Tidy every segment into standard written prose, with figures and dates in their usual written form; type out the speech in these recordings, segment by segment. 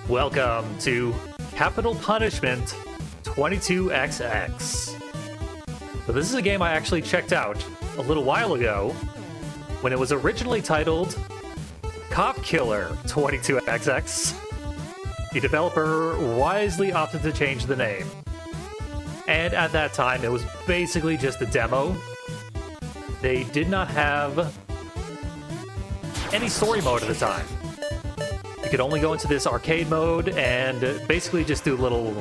Welcome to Capital Punishment 22XX. So this is a game I actually checked out a little while ago when it was originally titled Cop Killer 22XX. The developer wisely opted to change the name. And at that time, it was basically just a demo. They did not have any story mode at the time. You could only go into this arcade mode and basically just do a little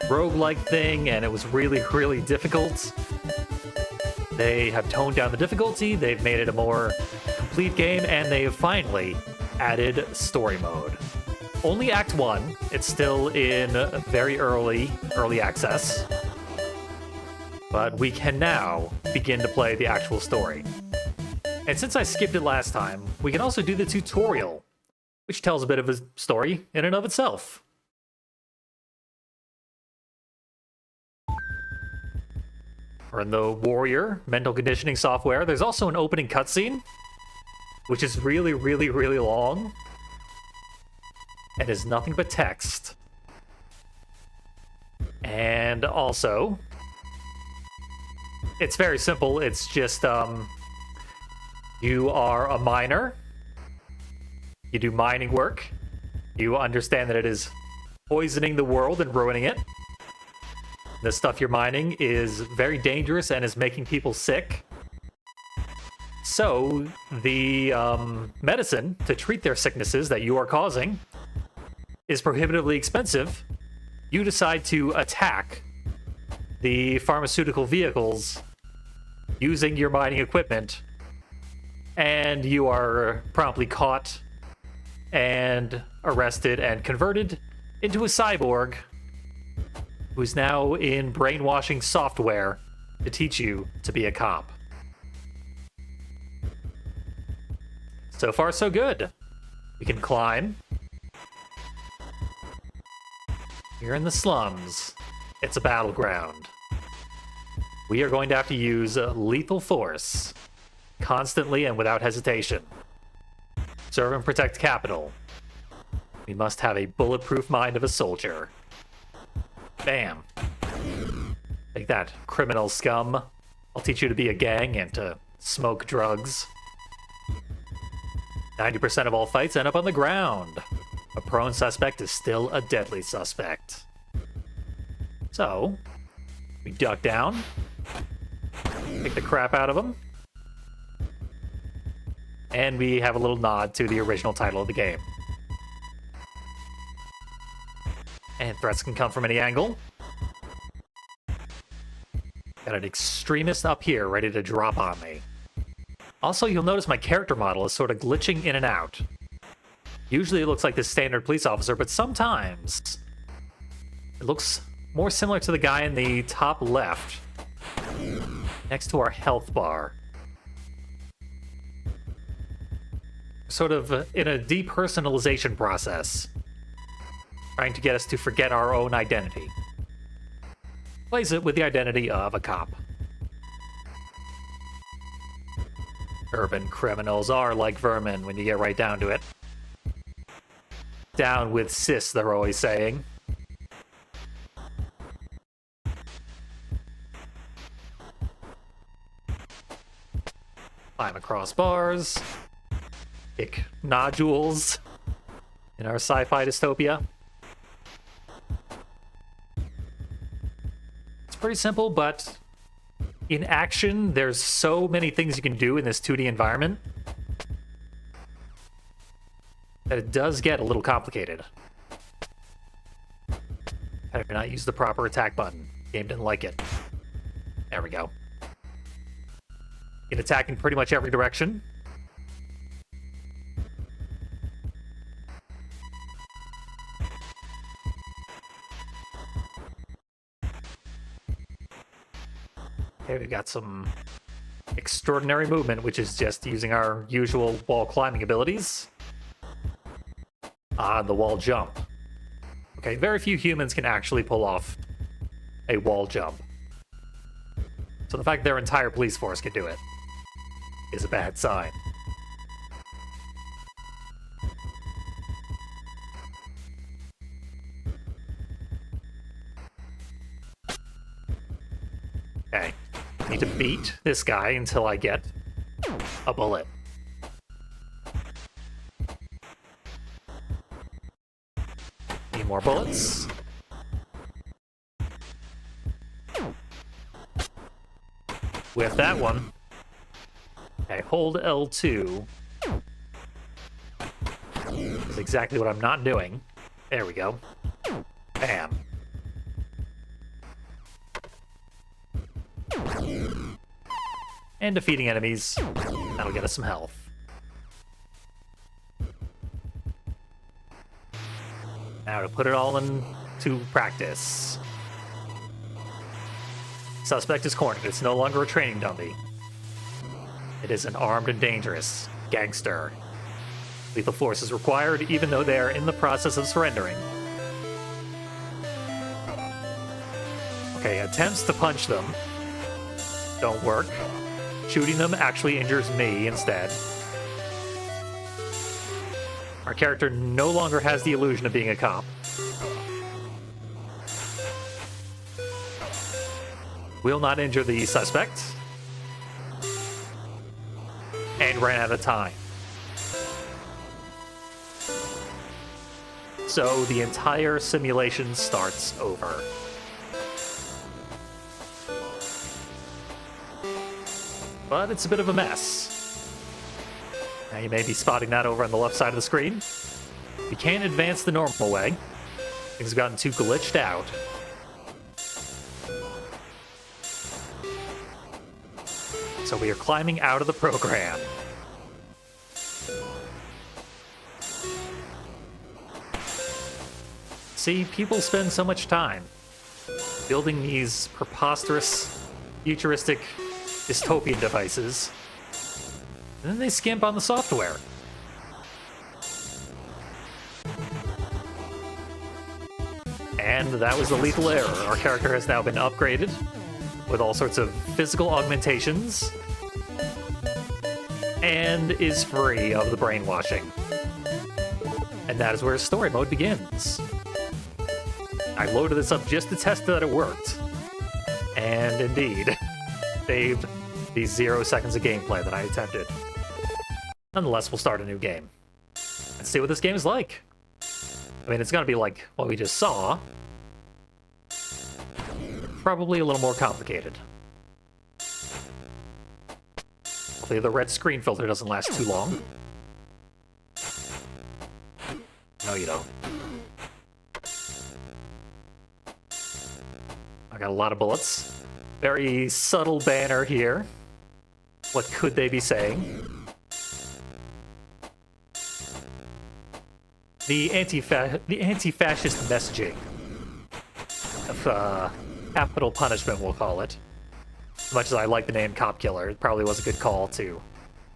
roguelike thing, and it was really, really difficult. They have toned down the difficulty, they've made it a more complete game, and they have finally added story mode. Only Act 1, it's still in very early access, but we can now begin to play the actual story. And since I skipped it last time, we can also do the tutorial, which tells a bit of a story in and of itself. We're in the Warrior mental conditioning software. There's also an opening cutscene, which is really, really, really long, and is nothing but text. And also, it's very simple. It's just, you are a miner. You do mining work. You understand that it is poisoning the world and ruining it. The stuff you're mining is very dangerous and is making people sick. So, the medicine to treat their sicknesses that you are causing is prohibitively expensive. You decide to attack the pharmaceutical vehicles using your mining equipment, and you are promptly caught and arrested and converted into a cyborg who's now in brainwashing software to teach you to be a cop. So far, so good. We can climb. You're in the slums. It's a battleground. We are going to have to use lethal force, constantly and without hesitation. Serve and protect Capital. We must have a bulletproof mind of a soldier. Bam. Take that, criminal scum. I'll teach you to be a gang and to smoke drugs. 90% of all fights end up on the ground. A prone suspect is still a deadly suspect. So, we duck down, kick the crap out of him, and we have a little nod to the original title of the game. And threats can come from any angle. Got an extremist up here ready to drop on me. Also, you'll notice my character model is sort of glitching in and out. Usually it looks like the standard police officer, but sometimes it looks more similar to the guy in the top left, next to our health bar. Sort of in a depersonalization process, trying to get us to forget our own identity. Plays it with the identity of a cop. Urban criminals are like vermin when you get right down to it. Down with cis, they're always saying. Climb across bars. Kick nodules in our sci-fi dystopia. It's pretty simple, but in action, there's so many things you can do in this 2D environment that it does get a little complicated. I did not use the proper attack button. Game didn't like it. There we go. You can attack in pretty much every direction. Okay, we've got some extraordinary movement, which is just using our usual wall climbing abilities. The wall jump. Okay, very few humans can actually pull off a wall jump. So the fact their entire police force can do it is a bad sign. beat this guy until I get a bullet. Need more bullets. With that one. Okay, hold L2. That's exactly what I'm not doing. There we go. Bam. And defeating enemies. That'll get us some health. Now to put it all into practice. Suspect is cornered. It's no longer a training dummy. It is an armed and dangerous gangster. Lethal force is required, even though they are in the process of surrendering. Okay, attempts to punch them don't work. Shooting them actually injures me instead. Our character no longer has the illusion of being a cop. Will not injure the suspect. And ran out of time. So the entire simulation starts over. But it's a bit of a mess. Now you may be spotting that over on the left side of the screen. We can't advance the normal way. Things have gotten too glitched out. So we are climbing out of the program. See, people spend so much time building these preposterous, futuristic, dystopian devices, and then they skimp on the software. And that was the lethal error. Our character has now been upgraded with all sorts of physical augmentations and is free of the brainwashing. And that is where story mode begins. I loaded this up just to test that it worked. And indeed, saved the 0 seconds of gameplay that I attempted. Nonetheless, we'll start a new game. Let's see what this game is like. I mean, it's gonna be like what we just saw. Probably a little more complicated. Hopefully the red screen filter doesn't last too long. No, you don't. I got a lot of bullets. Very subtle banner here. What could they be saying? The anti-fascist messaging of Kapital Punishment, we'll call it. As much as I like the name Cop Killer, it probably was a good call to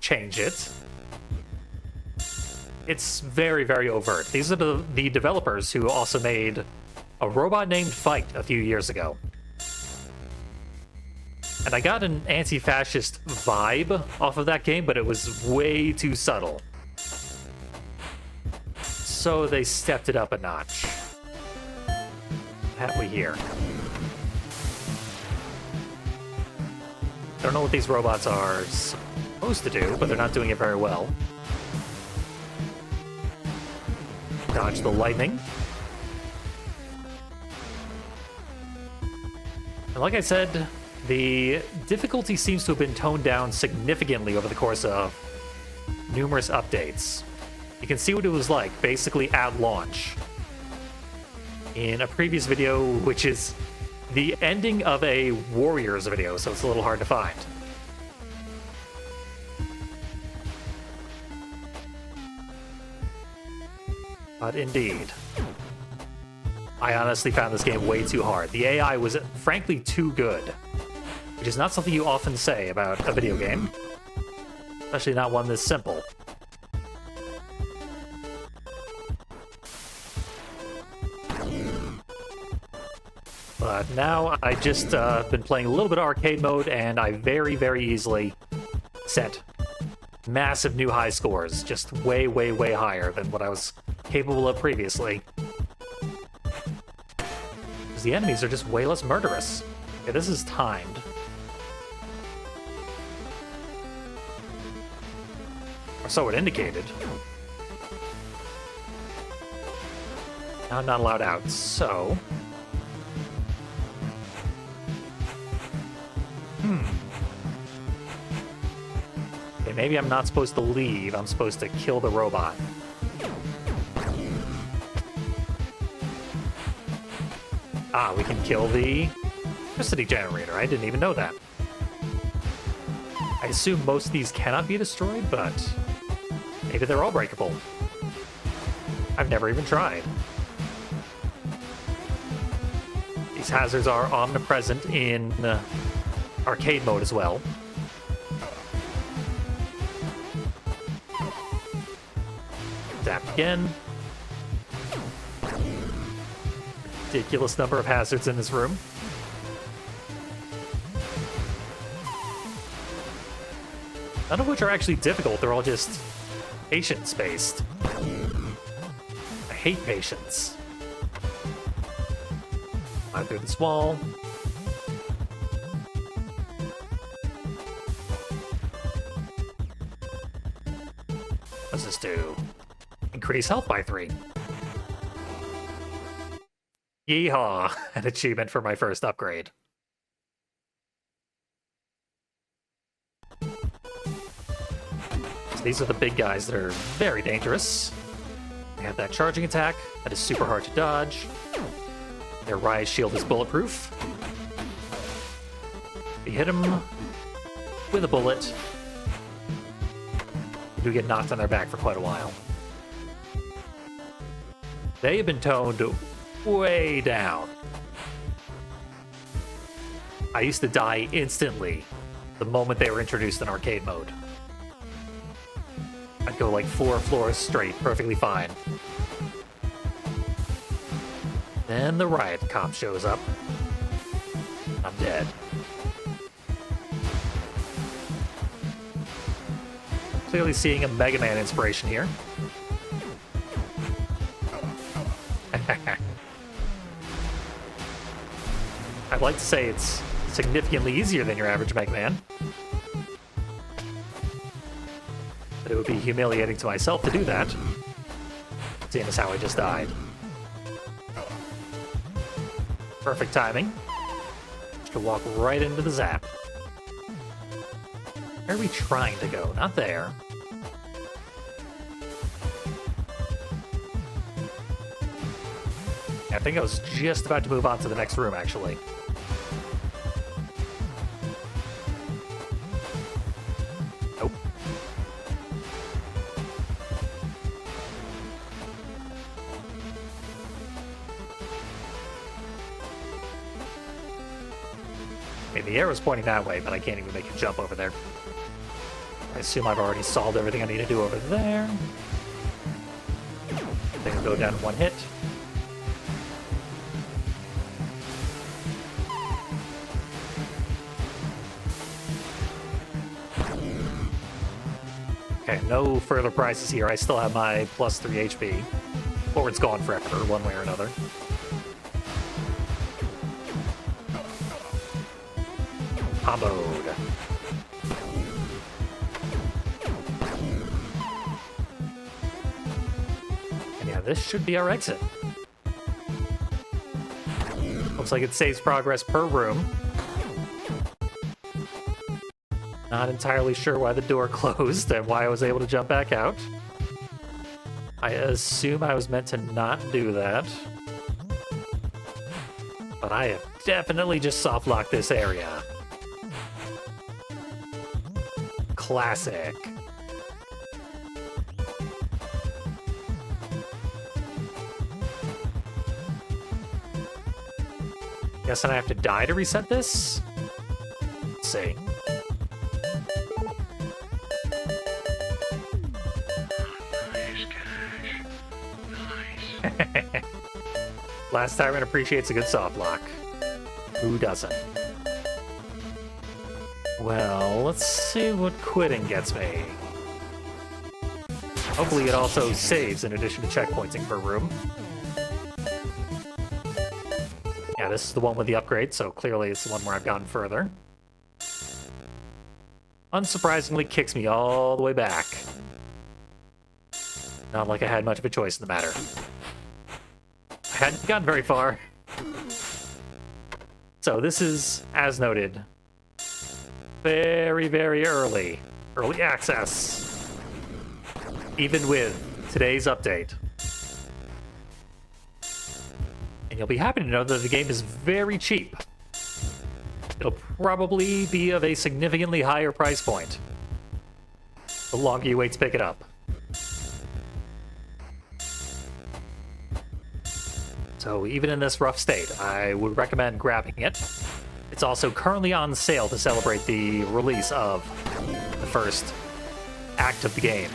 change it. It's very, very overt. These are the developers who also made a robot named Fight a few years ago. And I got an anti-fascist vibe off of that game, but it was way too subtle. So they stepped it up a notch. What have we here? Don't know what these robots are supposed to do, but they're not doing it very well. Dodge the lightning. And like I said, the difficulty seems to have been toned down significantly over the course of numerous updates. You can see what it was like, basically at launch. In a previous video, which is the ending of a Warriors video, so it's a little hard to find. But indeed, I honestly found this game way too hard. The AI was frankly too good, which is not something you often say about a video game, especially not one this simple. But now I just been playing a little bit of arcade mode, and I very, very easily set massive new high scores, just way, way, way higher than what I was capable of previously. Because the enemies are just way less murderous. Okay, this is timed. Or so it indicated. Now I'm not allowed out, so... Okay, maybe I'm not supposed to leave. I'm supposed to kill the robot. Ah, we can kill the electricity generator. I didn't even know that. I assume most of these cannot be destroyed, but maybe they're all breakable. I've never even tried. These hazards are omnipresent in arcade mode as well. Tap again. Ridiculous number of hazards in this room. None of which are actually difficult, they're all just patience-based. I hate patience. Climb through this wall. What's this do? Increase health by 3. Yeehaw! An achievement for my first upgrade. So these are the big guys that are very dangerous. They have that charging attack that is super hard to dodge. Their rise shield is bulletproof. If you hit them with a bullet, you do get knocked on their back for quite a while. They have been toned way down. I used to die instantly the moment they were introduced in arcade mode. I'd go like 4 floors straight, perfectly fine. Then the riot cop shows up. I'm dead. Clearly seeing a Mega Man inspiration here. I'd like to say it's significantly easier than your average Mega Man. But it would be humiliating to myself to do that, seeing as how I just died. Perfect timing. Just to walk right into the zap. Where are we trying to go? Not there. I think I was just about to move on to the next room, actually. Nope. I mean, the arrow's pointing that way, but I can't even make a jump over there. I assume I've already solved everything I need to do over there. They can go down in one hit. Okay, no further prizes here. I still have my plus 3 HP. Or it's gone forever, one way or another. Comboed. And yeah, this should be our exit. Looks like it saves progress per room. Not entirely sure why the door closed and why I was able to jump back out. I assume I was meant to not do that. But I have definitely just soft-locked this area. Classic. Guessing I have to die to reset this? Let's see. Last Tyrant appreciates a good soft lock. Who doesn't? Well, let's see what quitting gets me. Hopefully it also saves in addition to checkpointing per room. Yeah, this is the one with the upgrade, so clearly it's the one where I've gotten further. Unsurprisingly, kicks me all the way back. Not like I had much of a choice in the matter. I hadn't gotten very far. So this is, as noted, very, very early. Early access. Even with today's update. And you'll be happy to know that the game is very cheap. It'll probably be of a significantly higher price point the longer you wait to pick it up. So even in this rough state, I would recommend grabbing it. It's also currently on sale to celebrate the release of the first act of the game.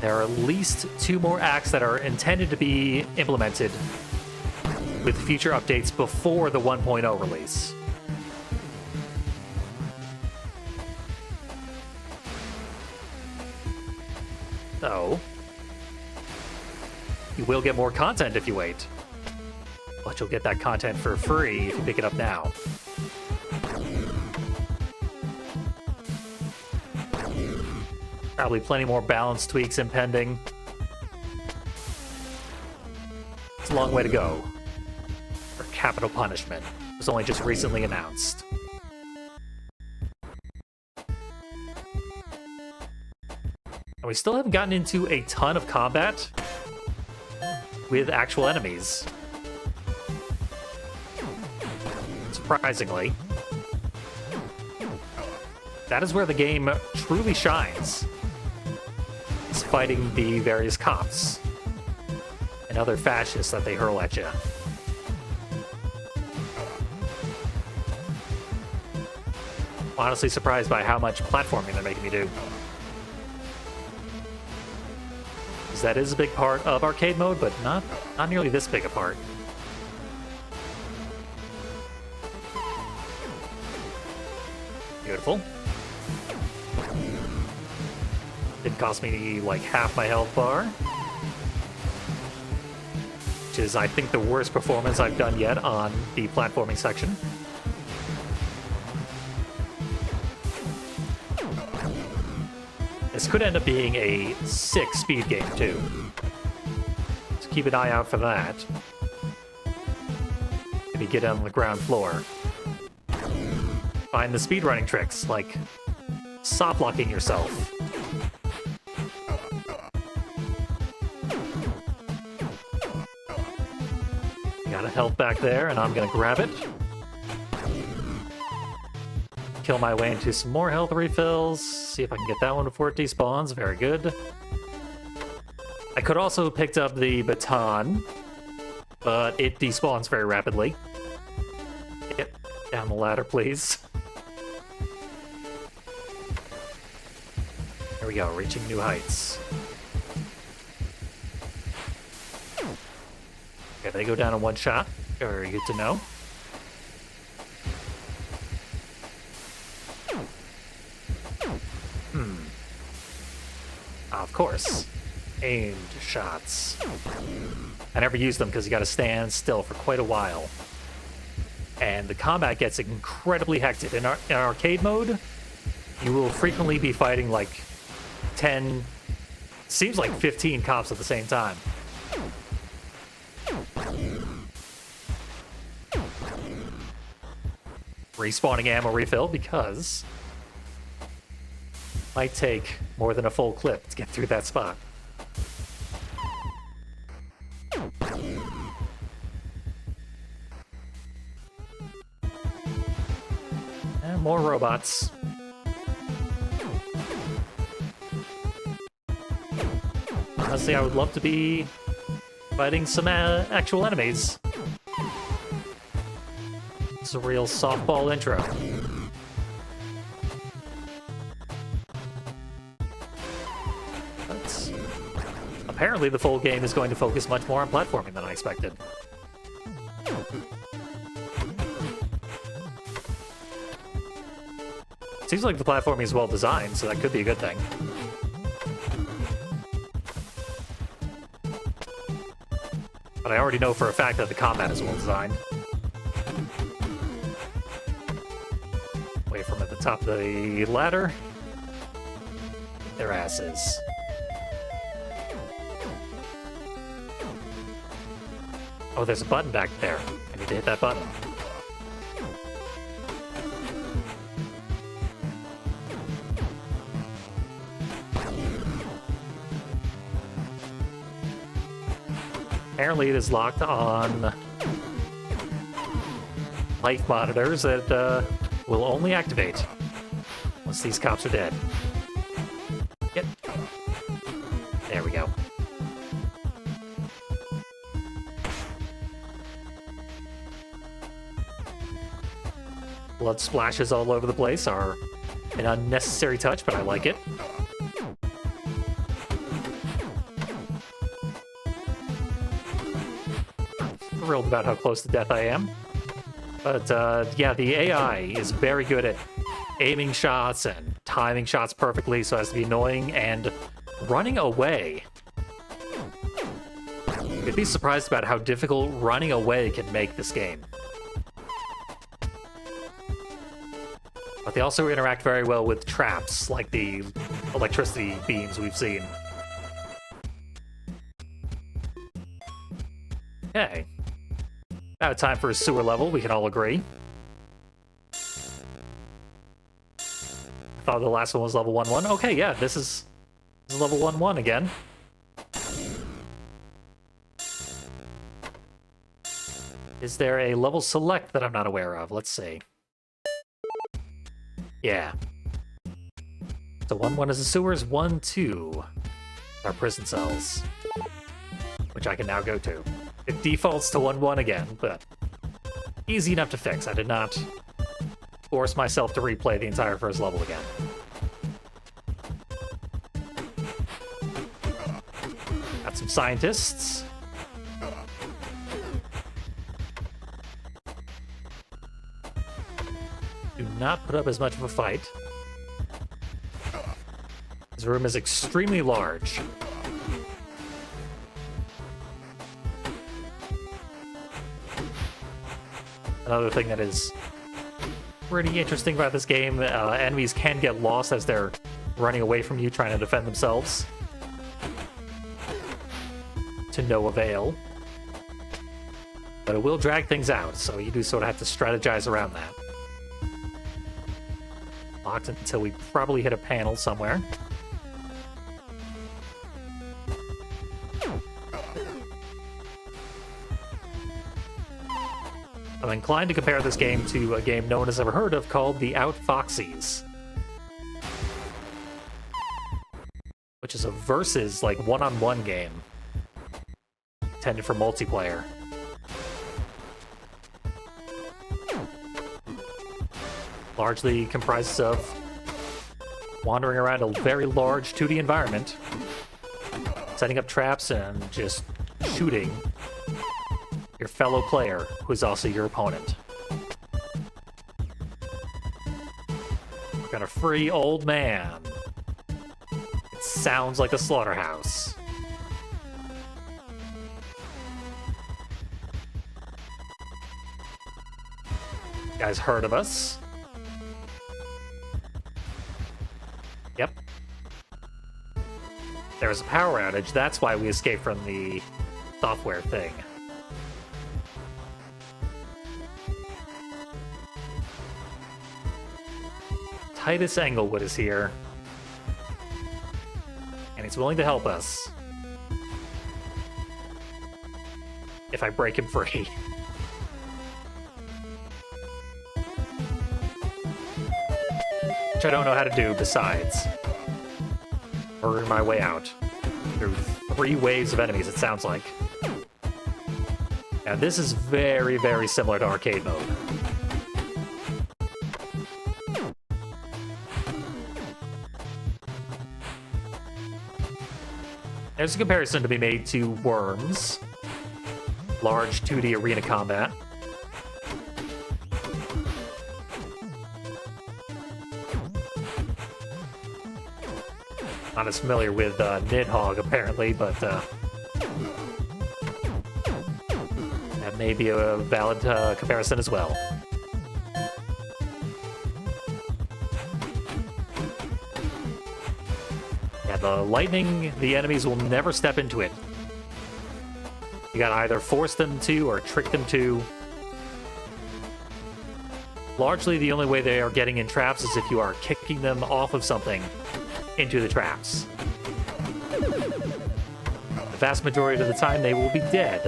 There are at least 2 more acts that are intended to be implemented with future updates before the 1.0 release. So, you will get more content if you wait, but you'll get that content for free if you pick it up now. Probably plenty more balance tweaks impending. It's a long way to go for Kapital Punishment. It was only just recently announced. And we still haven't gotten into a ton of combat with actual enemies. Surprisingly. That is where the game truly shines. It's fighting the various cops and other fascists that they hurl at you. Honestly surprised by how much platforming they're making me do. Because that is a big part of arcade mode, but not nearly this big a part. Beautiful. It cost me like half my health bar. Which is, I think, the worst performance I've done yet on the platforming section. This could end up being a 6-speed game, too. So keep an eye out for that. If you get on the ground floor. Find the speedrunning tricks, like soft-locking yourself. Got a health back there, and I'm gonna grab it. Kill my way into some more health refills. See if I can get that one before it despawns. Very good. I could also have picked up the baton, but it despawns very rapidly. Get down the ladder, please. There we go, reaching new heights. Okay, they go down in one shot. Very good to know. Of course. Aimed shots. I never use them because you gotta stand still for quite a while. And the combat gets incredibly hectic. In arcade mode, you will frequently be fighting like 10, seems like 15 cops at the same time. Respawning ammo refill because it might take more than a full clip to get through that spot. And more robots. Honestly, I would love to be fighting some actual enemies. It's a real softball intro. But apparently the full game is going to focus much more on platforming than I expected. Seems like the platforming is well designed, so that could be a good thing. But I already know for a fact that the combat is well designed. Away from at the top of the ladder. Their asses. Oh, there's a button back there. I need to hit that button. Apparently it is locked on life monitors that will only activate once these cops are dead. Yep. There we go. Blood splashes all over the place are an unnecessary touch, but I like it. Thrilled about how close to death I am. But yeah, the AI is very good at aiming shots and timing shots perfectly so as to be annoying and running away. You'd be surprised about how difficult running away can make this game. But they also interact very well with traps, like the electricity beams we've seen. Okay. Now time for a sewer level, we can all agree. I thought the last one was level 1-1. Okay, yeah, this is level 1-1 again. Is there a level select that I'm not aware of? Let's see. Yeah. So 1-1 is the sewers, 1-2 are prison cells, which I can now go to. It defaults to 1-1 again, but easy enough to fix. I did not force myself to replay the entire first level again. Got some scientists. Do not put up as much of a fight. This room is extremely large. Another thing that is pretty interesting about this game, enemies can get lost as they're running away from you trying to defend themselves. To no avail. But it will drag things out, so you do sort of have to strategize around that. Locked until we probably hit a panel somewhere. I'm inclined to compare this game to a game no one has ever heard of called the Outfoxies, which is a versus, like, one-on-one game intended for multiplayer. Largely comprises of wandering around a very large 2D environment, setting up traps and just shooting your fellow player, who is also your opponent. We're gonna free old man. It sounds like a slaughterhouse. You guys heard of us? Yep. There was a power outage, that's why we escaped from the software thing. Titus Englewood is here, and he's willing to help us if I break him free. Which I don't know how to do besides murder my way out through 3 waves of enemies, it sounds like. Now this is very, very similar to arcade mode. There's a comparison to be made to Worms, large 2D arena combat. Not as familiar with Nidhogg, apparently, but that may be a valid comparison as well. Yeah, the lightning, the enemies will never step into it. You gotta either force them to or trick them to. Largely, the only way they are getting in traps is if you are kicking them off of something into the traps. The vast majority of the time, they will be dead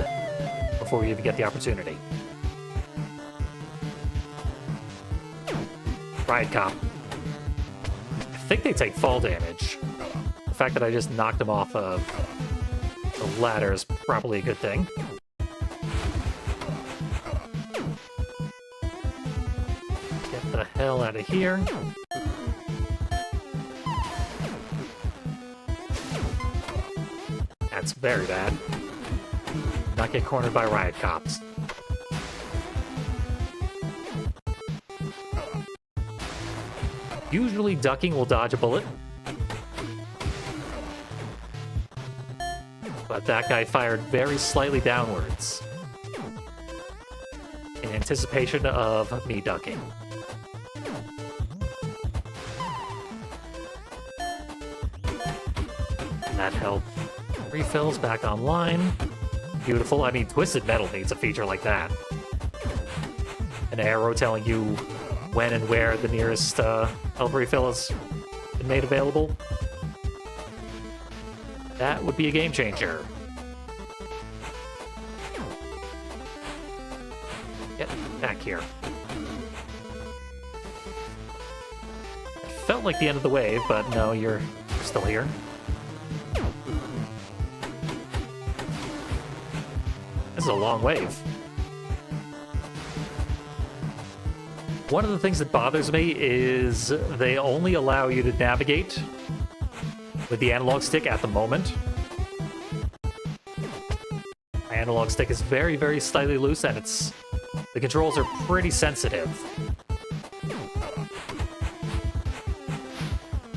before you even get the opportunity. Riot Cop. I think they take fall damage. The fact that I just knocked them off of the ladder is probably a good thing. Get the hell out of here. That's very bad. Not get cornered by riot cops. Usually ducking will dodge a bullet. But that guy fired very slightly downwards in anticipation of me ducking. That health refills back online. Beautiful. I mean, Twisted Metal needs a feature like that. An arrow telling you when and where the nearest health refill has been made available. That would be a game changer. Get back here. It felt like the end of the wave, but no, you're still here. This is a long wave. One of the things that bothers me is they only allow you to navigate with the analog stick at the moment. My analog stick is very, very slightly loose, and the controls are pretty sensitive.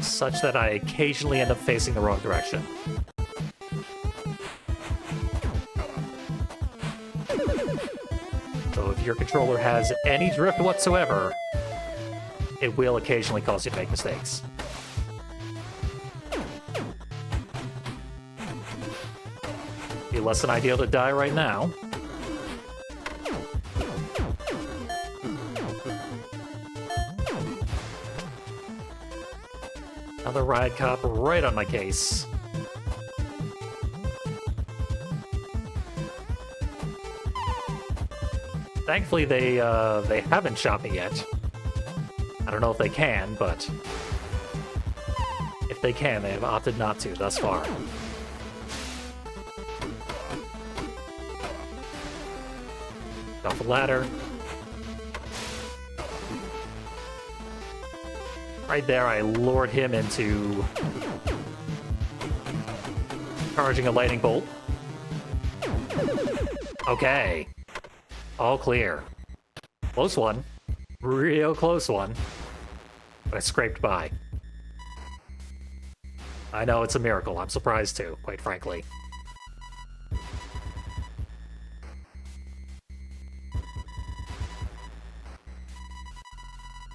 Such that I occasionally end up facing the wrong direction. So if your controller has any drift whatsoever, it will occasionally cause you to make mistakes. Be less than ideal to die right now. Another riot cop right on my case. Thankfully, they haven't shot me yet. I don't know if they can, but if they can, they have opted not to thus far. Off the ladder. Right there, I lured him into charging a lightning bolt. Okay. All clear. Close one. Real close one. But I scraped by. I know, it's a miracle. I'm surprised too, quite frankly.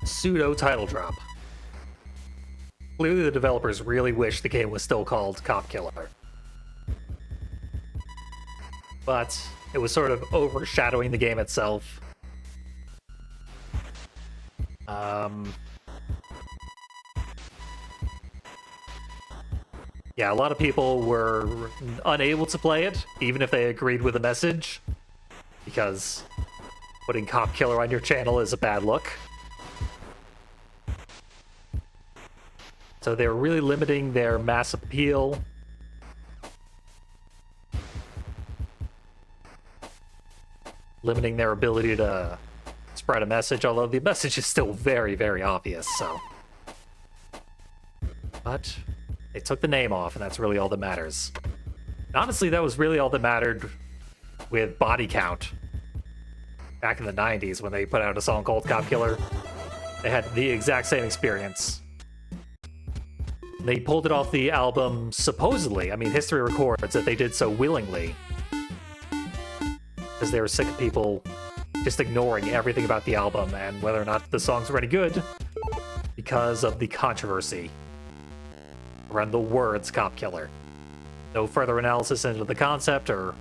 Pseudo title drop. Clearly the developers really wish the game was still called Cop Killer. But it was sort of overshadowing the game itself. Yeah, a lot of people were unable to play it, even if they agreed with the message, because putting Cop Killer on your channel is a bad look. So they were really limiting their mass appeal. Limiting their ability to spread a message, although the message is still very, very obvious, so. But they took the name off, and that's really all that matters. And honestly, that was really all that mattered with Body Count. Back in the 90s, when they put out a song called Cop Killer, they had the exact same experience. They pulled it off the album, supposedly. I mean, history records that they did so willingly. Because they were sick of people just ignoring everything about the album and whether or not the songs were any good because of the controversy around the words Cop Killer. No further analysis into the concept or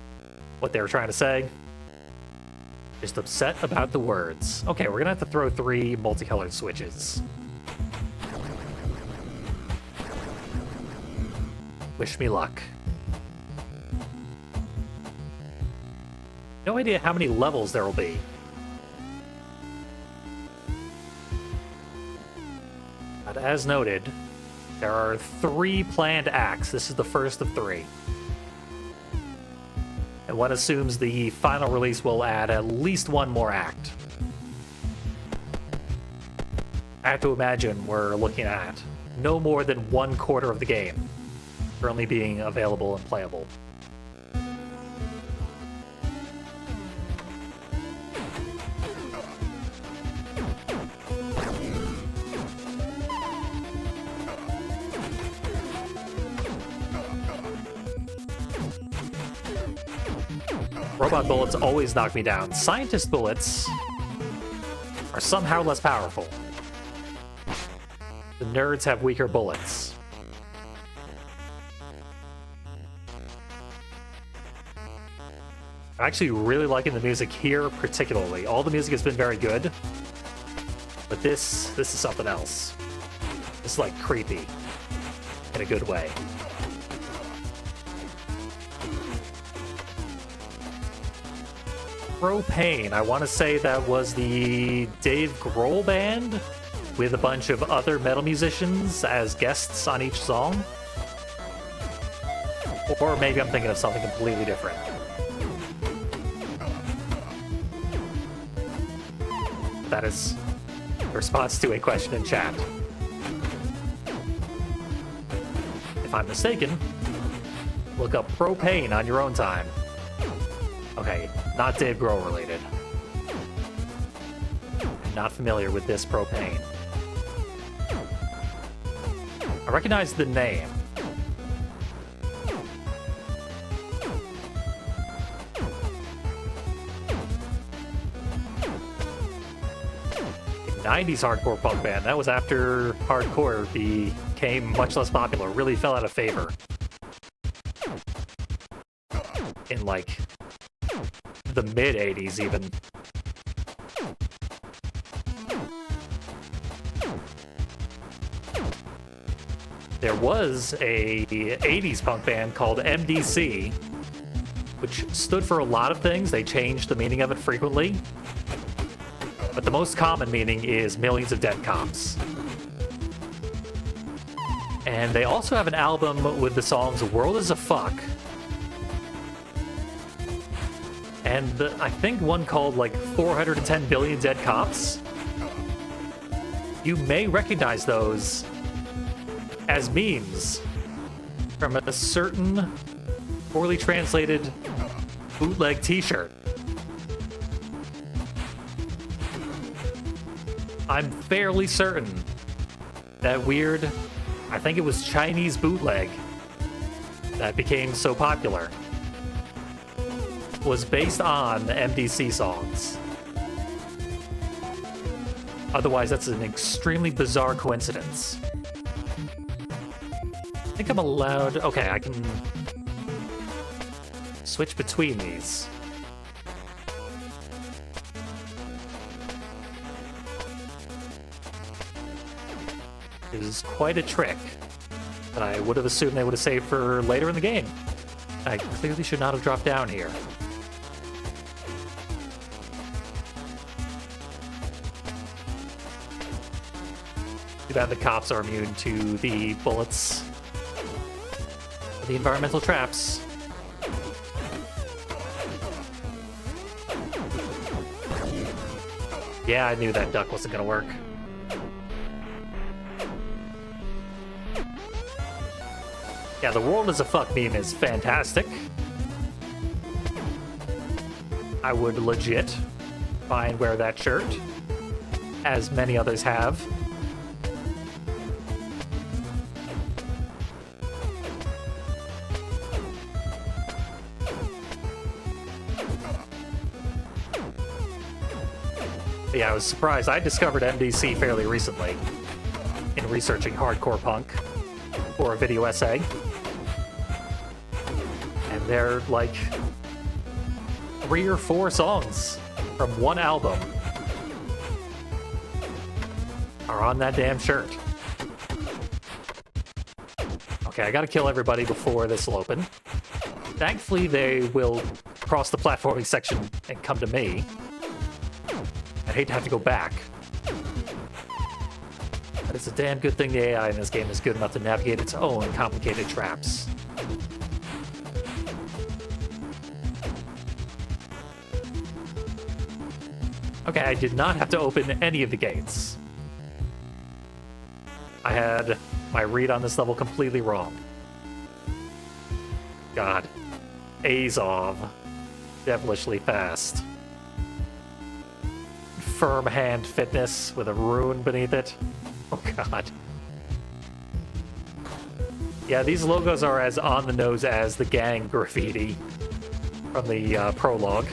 what they were trying to say. Just upset about the words. Okay, we're gonna have to throw 3 multicolored switches. Wish me luck. No idea how many levels there will be. But as noted, there are 3 planned acts. This is the first of 3. And one assumes the final release will add at least 1 more act. I have to imagine we're looking at no more than 1/4 of the game currently being available and playable. Robot bullets always knock me down. Scientist bullets are somehow less powerful. The nerds have weaker bullets. I'm actually really liking the music here particularly. All the music has been very good, but this is something else. This is like creepy in a good way. Propane, I want to say that was the Dave Grohl band with a bunch of other metal musicians as guests on each song. Or maybe I'm thinking of something completely different. That is a response to a question in chat. If I'm mistaken, look up Propane on your own time. Okay, not Dave Grohl related. Not familiar with this Propane. I recognize the name. A 90s hardcore punk band. That was after hardcore became much less popular. Really fell out of favor. In like the mid-80s even. There was a 80s punk band called MDC, which stood for a lot of things. They changed the meaning of it frequently. But the most common meaning is Millions of Dead Cops. And they also have an album with the songs World is a Fuck. And I think one called like 410 Billion Dead Cops. You may recognize those as memes from a certain poorly translated bootleg t-shirt. I'm fairly certain that weird, I think it was Chinese bootleg that became so popular, was based on MDC songs. Otherwise, that's an extremely bizarre coincidence. I think I'm allowed... Okay, I can switch between these. It is quite a trick that I would have assumed they would have saved for later in the game. I clearly should not have dropped down here. Too bad the cops are immune to the bullets. The environmental traps. Yeah, I knew that duck wasn't gonna work. Yeah, the World is a Fuck meme is fantastic. I would legit buy and wear that shirt, as many others have. Yeah, I was surprised. I discovered MDC fairly recently in researching hardcore punk for a video essay. And they're like 3 or 4 songs from one album are on that damn shirt. Okay, I gotta kill everybody before this will open. Thankfully, they will cross the platforming section and come to me. I hate to have to go back. But it's a damn good thing the AI in this game is good enough to navigate its own complicated traps. Okay, I did not have to open any of the gates. I had my read on this level completely wrong. God. Azov. Devilishly fast. Firm hand fitness with a rune beneath it. Oh god. Yeah, these logos are as on the nose as the gang graffiti from the prologue.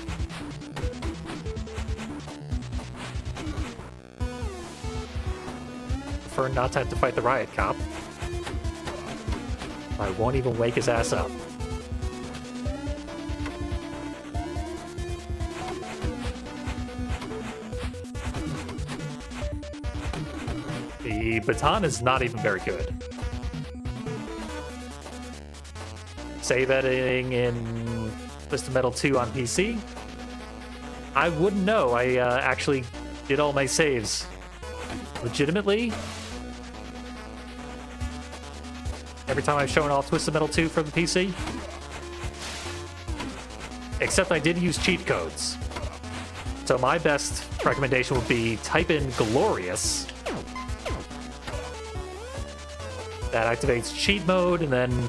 Prefer not to have to fight the riot cop. I won't even wake his ass up. The baton is not even very good. Save editing in Twisted Metal 2 on PC? I wouldn't know. I actually did all my saves legitimately. Every time I've shown off Twisted Metal 2 for the PC. Except I did use cheat codes. So my best recommendation would be type in Glorious. That activates cheat mode, and then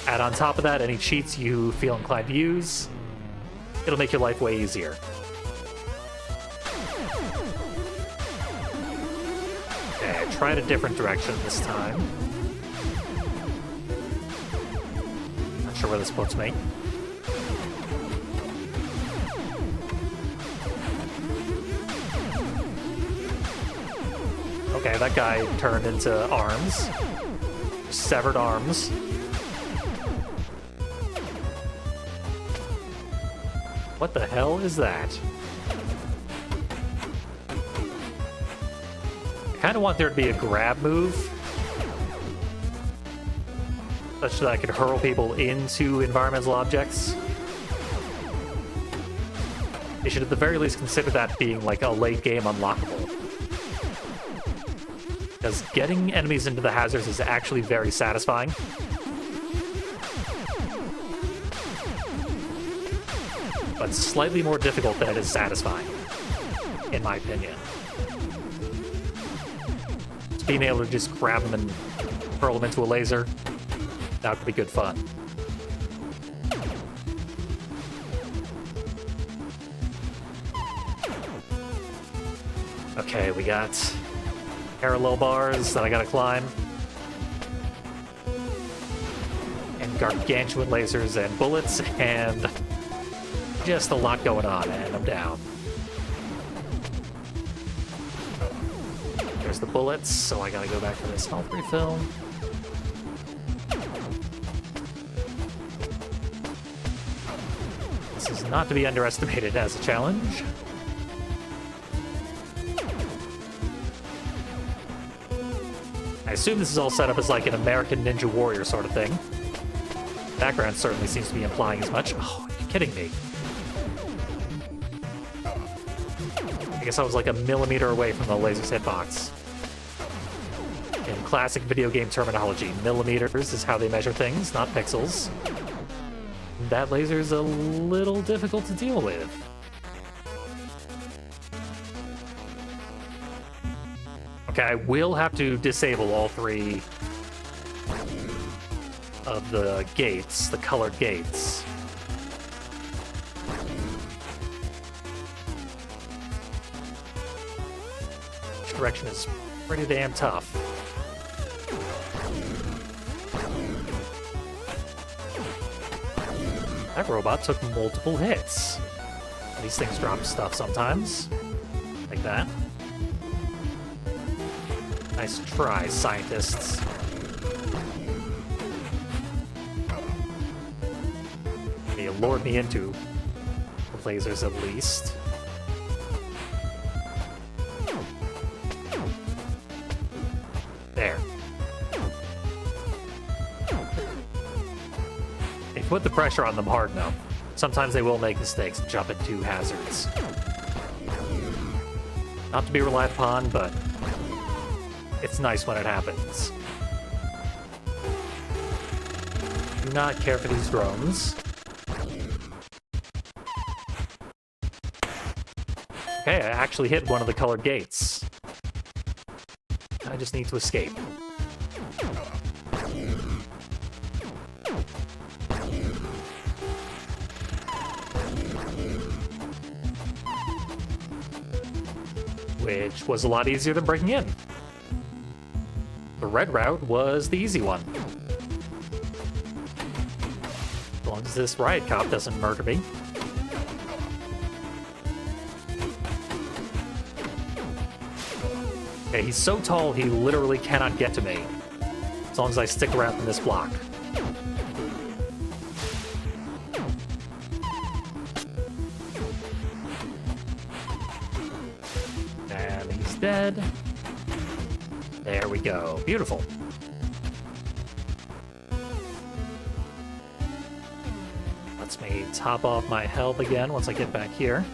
add on top of that any cheats you feel inclined to use. It'll make your life way easier. Okay, I tried a different direction this time. Not sure where this puts me. Okay, that guy turned into arms. Severed arms. What the hell is that? I kind of want there to be a grab move, such that I could hurl people into environmental objects. They should at the very least consider that being like a late game unlockable. Because getting enemies into the hazards is actually very satisfying. But slightly more difficult than it is satisfying, in my opinion. Just being able to just grab them and hurl them into a laser, that would be good fun. Okay, we got parallel bars that I gotta climb. And gargantuan lasers and bullets, and just a lot going on, and I'm down. There's the bullets, so I gotta go back for this health refill. This is not to be underestimated as a challenge. I assume this is all set up as like an American Ninja Warrior sort of thing. Background certainly seems to be implying as much. Oh, are you kidding me? I guess I was like a millimeter away from the laser's hitbox. In classic video game terminology, millimeters is how they measure things, not pixels. That laser's a little difficult to deal with. Okay, I will have to disable all 3 of the gates, the colored gates. Which direction is pretty damn tough. That robot took multiple hits. These things drop stuff sometimes. Like that. Nice try, scientists. You lured me into of lasers at least. There. If you put the pressure on them hard enough, sometimes they will make mistakes and jump into hazards. Not to be relied upon, but it's nice when it happens. Do not care for these drones. Okay, I actually hit one of the colored gates. I just need to escape. Which was a lot easier than breaking in. The red route was the easy one. As long as this riot cop doesn't murder me. Okay, he's so tall he literally cannot get to me. As long as I stick around in this block. And he's dead. There we go. Beautiful. Lets me top off my health again once I get back here.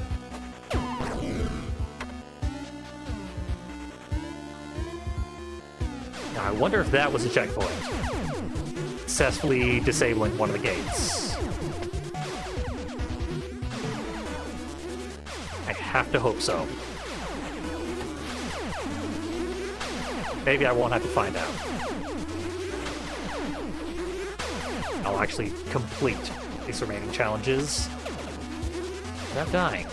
Now, I wonder if that was a checkpoint. Successfully disabling one of the gates. I have to hope so. Maybe I won't have to find out. I'll actually complete these remaining challenges without dying.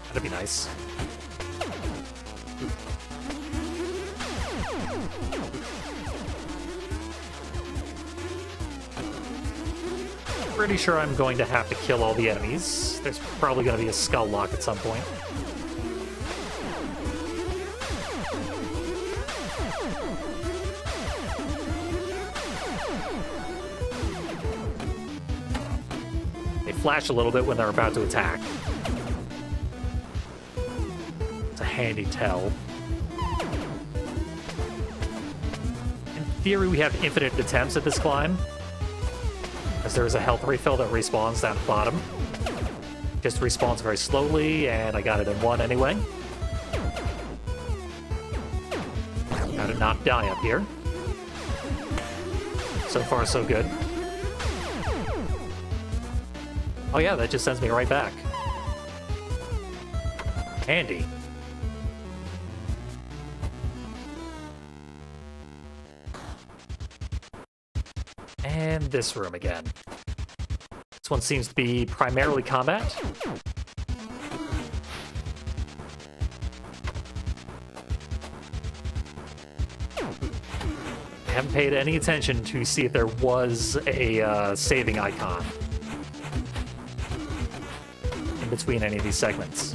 That'd be nice. Pretty sure I'm going to have to kill all the enemies. There's probably going to be a skull lock at some point. They flash a little bit when they're about to attack. It's a handy tell. In theory, we have infinite attempts at this climb, as there is a health refill that respawns down the bottom. Just respawns very slowly, and I got it in one anyway. Gotta not die up here. So far, so good. Oh yeah, that just sends me right back. Handy. And this room again. This one seems to be primarily combat. I haven't paid any attention to see if there was a saving icon in between any of these segments.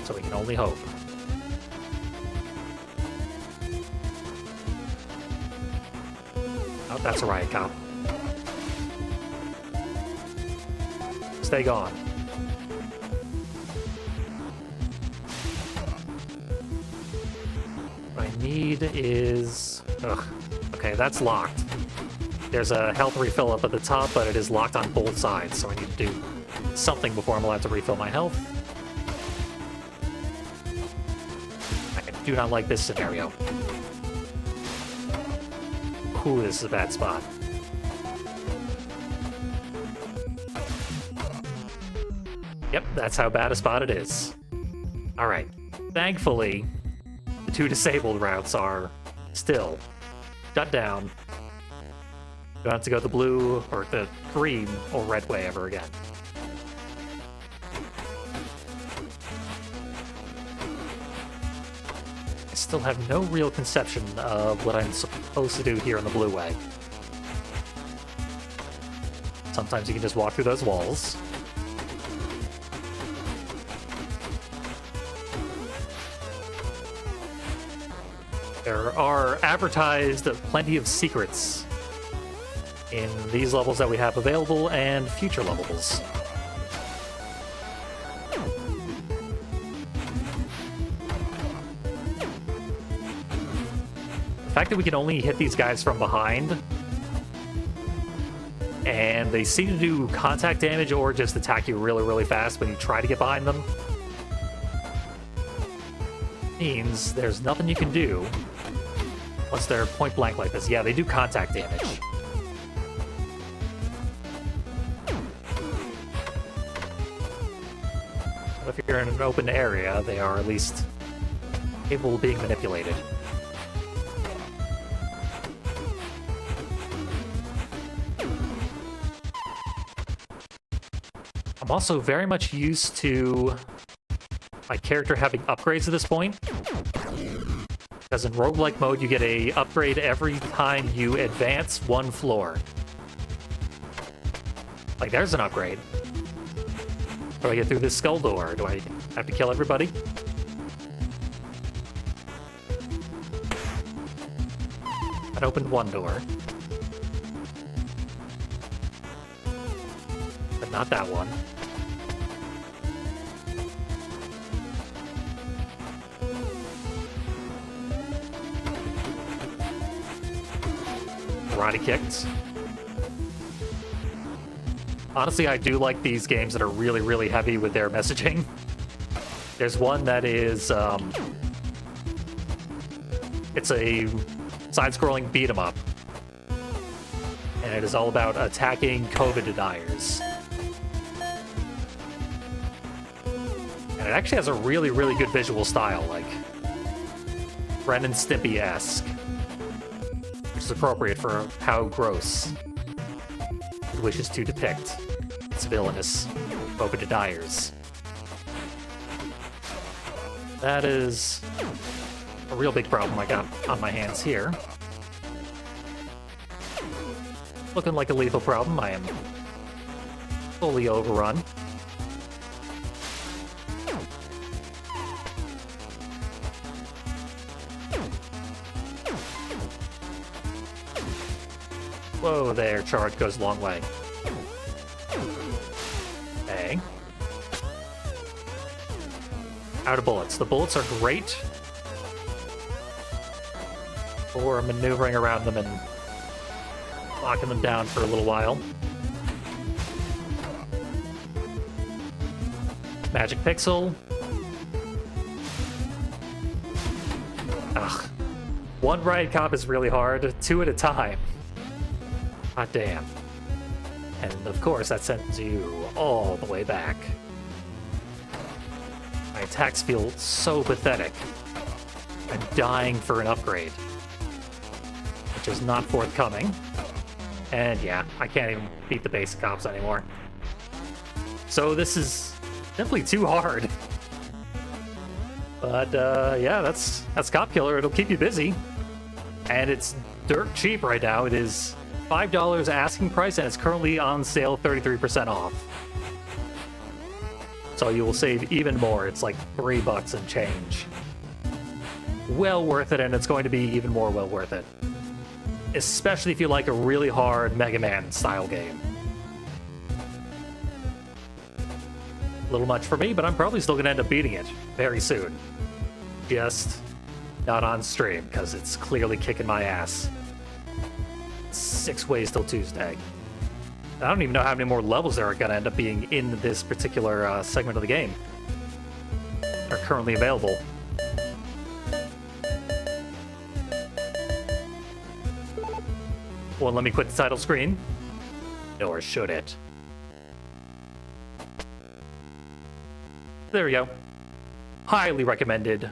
So we can only hope. Oh, that's a riot cop. Stay gone. What I need is... Ugh. Okay, that's locked. There's a health refill up at the top, but it is locked on both sides, so I need to do something before I'm allowed to refill my health. I do not like this scenario. Ooh, this is a bad spot. Yep, that's how bad a spot it is. Alright. Thankfully, the two disabled routes are still shut down. Don't have to go the blue, or the green, or red way ever again. I still have no real conception of what I'm supposed to do here in the blue way. Sometimes you can just walk through those walls. There are advertised plenty of secrets in these levels that we have available and future levels. The fact that we can only hit these guys from behind, and they seem to do contact damage or just attack you really, really fast when you try to get behind them, means there's nothing you can do once they're point blank like this. Yeah, they do contact damage. But if you're in an open area, they are at least capable of being manipulated. I'm also very much used to my character having upgrades at this point. Because in roguelike mode, you get a upgrade every time you advance one floor. Like, there's an upgrade. How do I get through this skull door? Do I have to kill everybody? That opened one door. But not that one. Karate kicked. Honestly, I do like these games that are really, really heavy with their messaging. There's one that is, it's a side-scrolling beat-em-up. And it is all about attacking COVID deniers. And it actually has a really, really good visual style, like Ren and Stimpy-esque. Which is appropriate for how gross it wishes to depict its villainous COVID deniers. That is a real big problem I got on my hands here. Looking like a lethal problem. I am fully overrun. Whoa there, charge goes a long way. Okay. Out of bullets. The bullets are great for maneuvering around them and locking them down for a little while. Magic pixel. Ugh. One riot cop is really hard, two at a time. Hot damn. And of course, that sends you all the way back. My attacks feel so pathetic. I'm dying for an upgrade, which is not forthcoming. And yeah, I can't even beat the basic cops anymore. So this is simply too hard. But yeah, that's Cop Killer. It'll keep you busy. And it's dirt cheap right now. It is $5 asking price, and it's currently on sale 33% off. So you will save even more. It's like $3 and change. Well worth it, and it's going to be even more well worth it. Especially if you like a really hard Mega Man style game. A little much for me, but I'm probably still going to end up beating it very soon. Just not on stream, because it's clearly kicking my ass. 6 ways till Tuesday. I don't even know how many more levels there are going to end up being in this particular segment of the game. Are currently available. Well, let me quit the title screen. Or should it? There we go. Highly recommended.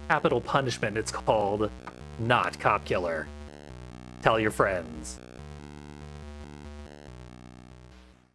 Kapital Punishment, it's called. Not Cop Killer. Tell your friends.